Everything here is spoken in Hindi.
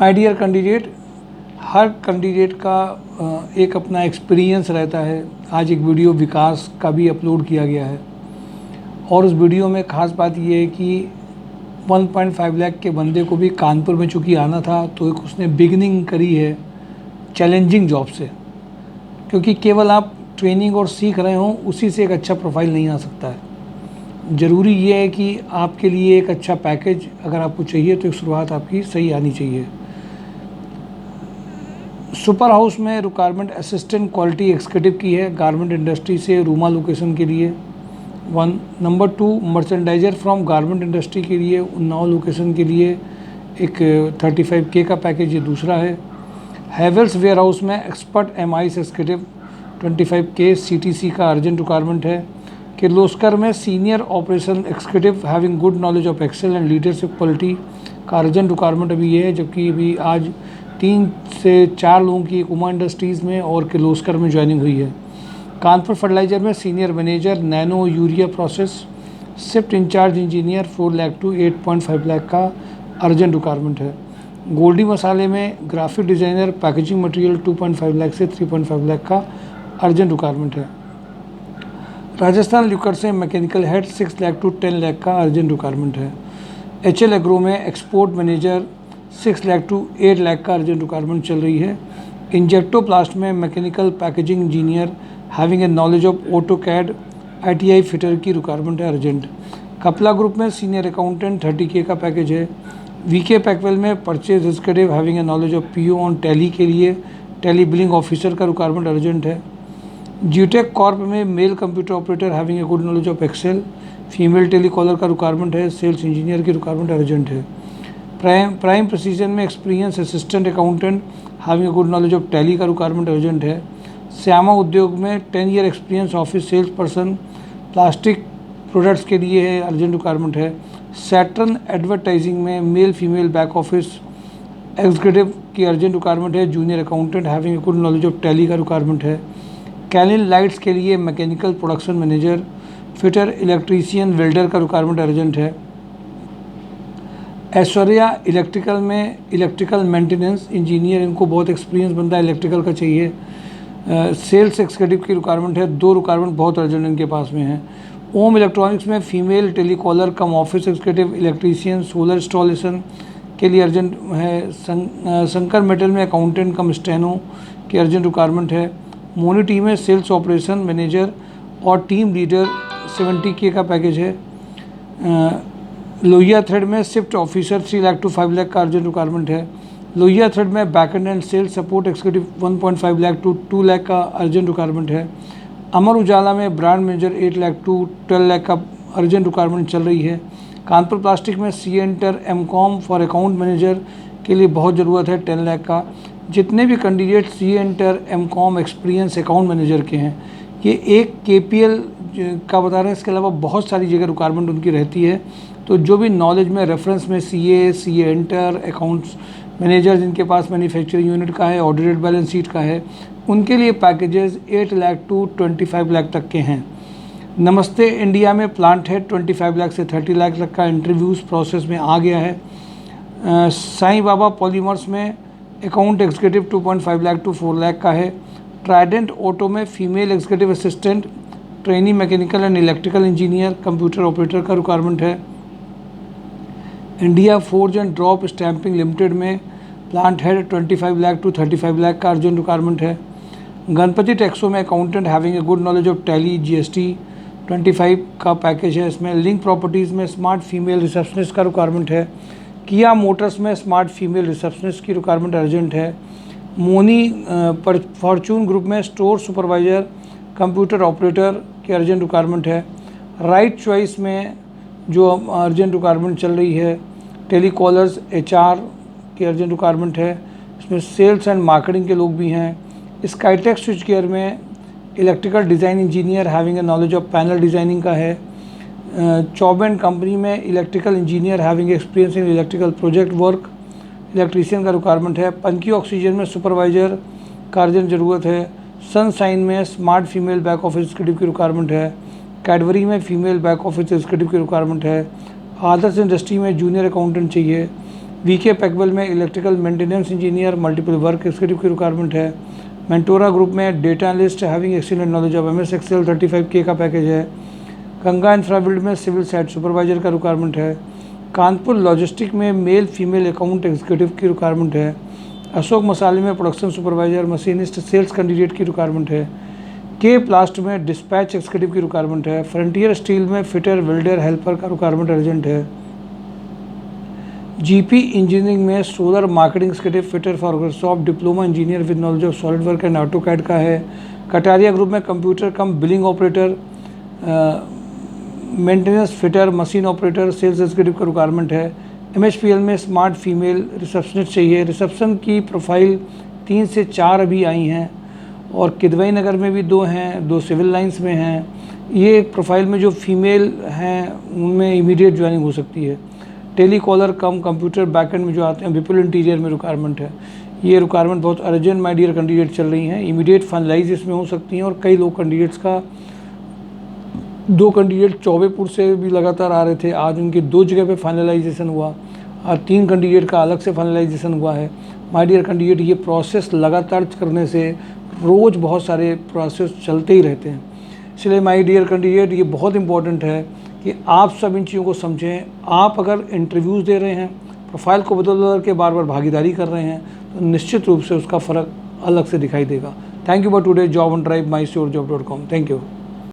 माय डियर कैंडिडेट, हर कैंडिडेट का एक अपना एक्सपीरियंस रहता है। आज एक वीडियो विकास का भी अपलोड किया गया है और उस वीडियो में ख़ास बात यह है कि 1.5 लाख के बंदे को भी कानपुर में चूँकि आना था तो एक उसने बिगिनिंग करी है चैलेंजिंग जॉब से, क्योंकि केवल आप ट्रेनिंग और सीख रहे हों उसी से एक अच्छा प्रोफाइल नहीं आ सकता है। ज़रूरी ये है कि आपके लिए एक अच्छा पैकेज अगर आपको चाहिए तो एक शुरुआत आपकी सही आनी चाहिए। सुपर हाउस में रिक्वायरमेंट असिस्टेंट क्वालिटी एग्जीक्यूटिव की है गारमेंट इंडस्ट्री से रूमा लोकेशन के लिए 1। Number 2 merchandiser from garment industry के लिए उन्नाव लोकेशन के लिए एक 35K का पैकेज ये दूसरा है। हैवेल्स वेयर हाउस में expert MI executive 25K CTC का अर्जेंट रिक्वायरमेंट है। किर्लोस्कर में senior operation executive having good knowledge of Excel and leadership quality का अर्जेंट रिक्वायरमेंट अभी ये है, जबकि अभी आज 3 से 4 लोगों की उमा इंडस्ट्रीज़ में और किर्लोस्कर में ज्वाइनिंग हुई है। कानपुर फर्टिलाइजर में senior manager nano urea process shift in charge engineer 4 lakh to 8.5 lakh का अर्जेंट रिक्वायरमेंट है। गोल्डी मसाले में graphic designer packaging material 2.5 lakh से 3.5 लाख का अर्जेंट रिक्वायरमेंट है। राजस्थान लिकर से mechanical head 6 lakh to 10 lakh का अर्जेंट रिक्वायरमेंट है। HL एग्रो में export manager 6 lakh to 8 lakh का अर्जेंट रिक्वायरमेंट चल रही है। इंजेक्टोप्लास्ट में mechanical packaging engineer having a knowledge of AutoCAD ITI fitter की रिक्वायरमेंट है अर्जेंट। कपला ग्रुप में सीनियर अकाउंटेंट 30K का पैकेज है। VK पैकवेल में purchase executive having a knowledge of PO on Tally के लिए टैली बिलिंग ऑफिसर का रिक्वायरमेंट अर्जेंट है। ज्यूटेक कॉर्प में male computer operator having a good knowledge of Excel female telecaller का रिक्वायरमेंट है। सेल्स इंजीनियर की रिक्वायरमेंट अर्जेंट है। प्राइम प्रिसीजन में experience assistant accountant having a good knowledge of Tally का रिक्वायरमेंट अर्जेंट है। श्यामा उद्योग में 10 year experience office sales person plastic products के लिए है अर्जेंट रिक्वायरमेंट है। सैटर्न एडवर्टाइजिंग में male female back office executive की अर्जेंट रिक्वायरमेंट है। Junior accountant having a good knowledge of Tally का रिक्वायरमेंट है। कैलिन लाइट्स के लिए mechanical production manager fitter electrician welder का रिक्वायरमेंट अर्जेंट है। ऐश्वर्या इलेक्ट्रिकल में इलेक्ट्रिकल मेंटेनेंस इंजीनियर, इनको बहुत एक्सपीरियंस बनता है इलेक्ट्रिकल का चाहिए। सेल्स एक्जीक्यूटिव की रिक्वायरमेंट है। 2 रिक्वायरमेंट बहुत अर्जेंट इनके पास में है। ओम इलेक्ट्रॉनिक्स में female telecaller cum office executive electrician solar installation के लिए अर्जेंट है। शंकर मेटल में अकाउंटेंट कम स्टेनो की अर्जेंट रिक्वायरमेंट है। मोनी टी में सेल्स ऑपरेशन मैनेजर और टीम लीडर 70K का पैकेज है। लोहिया थ्रेड में shift officer 3 lakh to 5 lakh का अर्जेंट रिक्वायरमेंट है। लोहिया थ्रेड में backend and sales support executive 1.5 lakh to 2 lakh का अर्जेंट रिक्वायरमेंट है। अमर उजाला में brand manager 8 lakh to 12 lakh का अर्जेंट रिक्वायरमेंट चल रही है। कानपुर प्लास्टिक में CA MCOM for account manager के लिए बहुत ज़रूरत है 10 लाख का। जितने भी candidate CA MCOM experience account manager के हैं, ये एक KPL का बता रहे हैं, इसके अलावा बहुत सारी जगह रिक्वायरमेंट उनकी रहती है। तो जो भी नॉलेज में रेफरेंस में CA अकाउंट्स मैनेजर जिनके पास मैन्युफैक्चरिंग यूनिट का है, ऑडिटेड बैलेंस शीट का है, उनके लिए पैकेजेस 8 लाख टू 25 लाख तक के हैं। नमस्ते इंडिया में प्लांट है 25 लाख से 30 लाख तक का इंटरव्यूज़ प्रोसेस में आ गया है। साईं बाबा पॉलीमर्स में account executive 2.5 lakh to 4 lakh का है। ट्राइडेंट ऑटो में female executive assistant trainee mechanical and electrical engineer computer operator का रिक्वायरमेंट है। India forge and drop stamping limited में plant head 25 lakh to 35 lakh का अर्जेंट रिक्वायरमेंट है। गणपति टेक्सो में accountant having a good knowledge of Tally GST 25 का पैकेज है। इसमें लिंक प्रॉपर्टीज़ में स्मार्ट फीमेल रिसेप्शनिस्ट का रिक्वायरमेंट है। किया मोटर्स में स्मार्ट फीमेल रिसेप्शनिस्ट की रिक्वायरमेंट अर्जेंट है। मोनी फॉर्चून ग्रुप में स्टोर सुपरवाइज़र कंप्यूटर ऑपरेटर की अर्जेंट रिक्वायरमेंट है। राइट चॉइस में जो अर्जेंट रिक्वायरमेंट चल रही है टेलीकॉलर्स HR की अर्जेंट रिक्वायरमेंट है। इसमें सेल्स एंड मार्केटिंग के लोग भी हैं। स्काईटेक स्विच गियर में electrical design engineer having a knowledge of panel designing का है। चौबेन कंपनी में electrical engineer having experience in electrical project work electrician का रिक्वायरमेंट है। पंकी ऑक्सीजन में सुपरवाइज़र का अर्जेंट ज़रूरत है। सनशाइन में smart female back office executive की रिक्वायरमेंट है। कैडबरी में फीमेल बैक ऑफिस एग्जीक्यूटिव की रिक्वायरमेंट है। आदर्श इंडस्ट्री में जूनियर अकाउंटेंट चाहिए। वीके पैकवेल में electrical maintenance engineer multiple work executive की रिक्वायरमेंट है। मेंटोरा ग्रुप में data analyst having excellent knowledge of MS Excel 35K का पैकेज है। गंगा इंफ्राबिल्ड में सिविल साइट सुपरवाइजर का रिक्वायरमेंट है। कानपुर लॉजिस्टिक में मेल फीमेल अकाउंट एग्जीक्यूटिव की रिक्वायरमेंट है। अशोक मसाले में production supervisor machinist sales candidate की रिक्वायरमेंट है। के प्लास्ट में डिस्पैच एक्जीक्यूटिव की रिक्वायरमेंट है। फ्रंटियर स्टील में फिटर वेल्डर हेल्पर का रिक्वायरमेंट अर्जेंट है। जीपी इंजीनियरिंग में solar marketing executive fitter for Microsoft diploma engineer with knowledge of solid work and AutoCAD का है। कटारिया ग्रुप में computer cum billing operator maintenance fitter machine operator sales executive का रिक्वायरमेंट है। MHPL में स्मार्ट फीमेल रिसेप्शनिस्ट चाहिए। रिसेप्शन की प्रोफाइल 3 से 4 अभी आई हैं और किदवई नगर में भी 2 हैं, 2 सिविल लाइंस में हैं। ये एक प्रोफाइल में जो फीमेल हैं उनमें इमीडिएट ज्वाइनिंग हो सकती है। टेली कॉलर कम कंप्यूटर बैकएंड में जो आते हैं विपुल इंटीरियर में रिक्वायरमेंट है। ये रिक्वायरमेंट बहुत अर्जेंट माय डियर कैंडिडेट चल रही हैं, इमीडिएट फाइनलाइज इसमें हो सकती हैं। और कई लोग कैंडिडेट्स का 2 कैंडिडेट चौबेपुर से भी लगातार आ रहे थे, आज उनके 2 जगह पे फाइनलाइजेशन हुआ और 3 कैंडिडेट का अलग से फाइनलाइजेशन हुआ है। माय डियर कैंडिडेट, ये प्रोसेस लगातार करने से रोज़ बहुत सारे प्रोसेस चलते ही रहते हैं, इसलिए माय डियर कैंडिडेट ये बहुत इंपॉर्टेंट है कि आप सब इन चीज़ों को समझें। आप अगर इंटरव्यूज़ दे रहे हैं, प्रोफाइल को बदल बदल के बार बार भागीदारी कर रहे हैं, तो निश्चित रूप से उसका फ़र्क अलग से दिखाई देगा। Thank you for today job on drive my sure जॉब.com। Thank you.